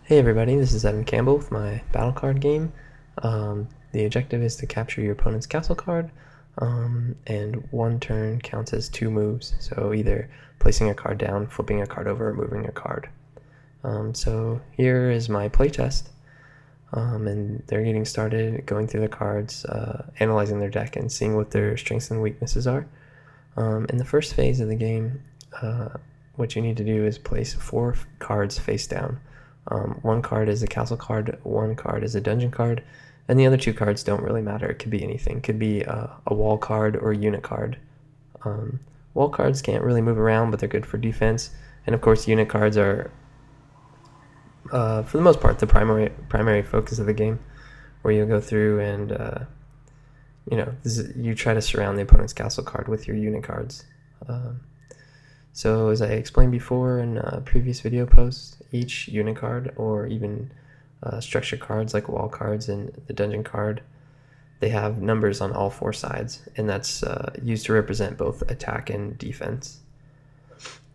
Hey everybody, this is Campbell with my battle card game. The objective is to capture your opponent's castle card, and one turn counts as two moves, so either placing a card down, flipping a card over, or moving a card. So here is my playtest, and they're getting started, going through the cards, analyzing their deck, and seeing what their strengths and weaknesses are. In the first phase of the game, what you need to do is place 4 cards face down. One card is a castle card, one card is a dungeon card, and the other 2 cards don't really matter. It could be anything. It could be a wall card or a unit card. Wall cards can't really move around, but they're good for defense. And of course, unit cards are, for the most part, the primary focus of the game, where you'll go through and you try to surround the opponent's castle card with your unit cards. So as I explained before in previous video posts, each unit card or even structure cards like wall cards and the dungeon card, they have numbers on all 4 sides, and that's used to represent both attack and defense.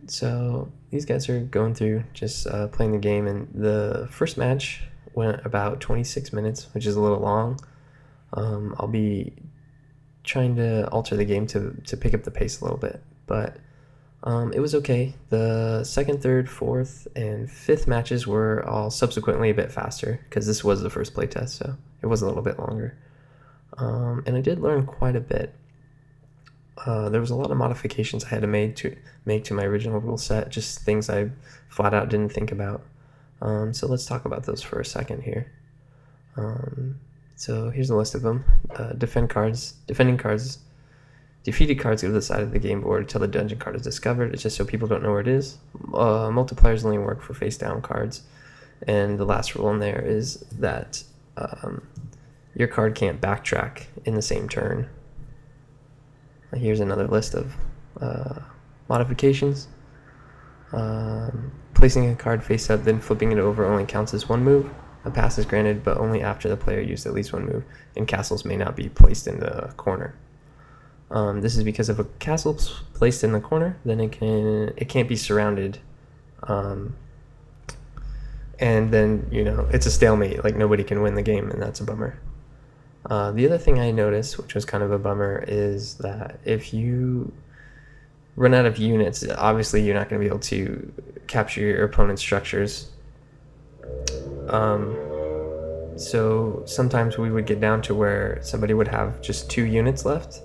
So these guys are going through just playing the game, and the first match went about 26 minutes, which is a little long. I'll be trying to alter the game to pick up the pace a little bit, but it was okay. The second, third, fourth, and fifth matches were all subsequently a bit faster because this was the first playtest, so it was a little bit longer. And I did learn quite a bit. There was a lot of modifications I had to make to my original rule set, just things I flat out didn't think about. So let's talk about those for a second here. So here's a list of them. Defending cards. Defeated cards go to the side of the game board until the dungeon card is discovered. It's just so people don't know where it is. Multipliers only work for face down cards. And the last rule in there is that your card can't backtrack in the same turn. Here's another list of modifications. Placing a card face up, then flipping it over only counts as 1 move. A pass is granted, but only after the player used at least 1 move, and castles may not be placed in the corner. This is because if a castle's placed in the corner, then it can't be surrounded, and then it's a stalemate. Like, nobody can win the game, and that's a bummer. The other thing I noticed, which was kind of a bummer, is that if you run out of units, obviously you're not going to be able to capture your opponent's structures. So sometimes we would get down to where somebody would have just 2 units left.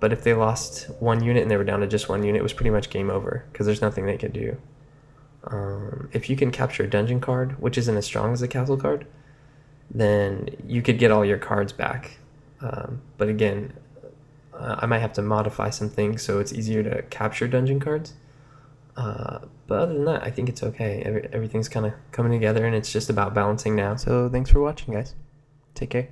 But if they lost 1 unit and they were down to just 1 unit, it was pretty much game over because there's nothing they could do. If you can capture a dungeon card, which isn't as strong as a castle card, then you could get all your cards back. But again, I might have to modify some things so it's easier to capture dungeon cards. But other than that, I think it's okay. Everything's kind of coming together, and it's just about balancing now. So thanks for watching, guys. Take care.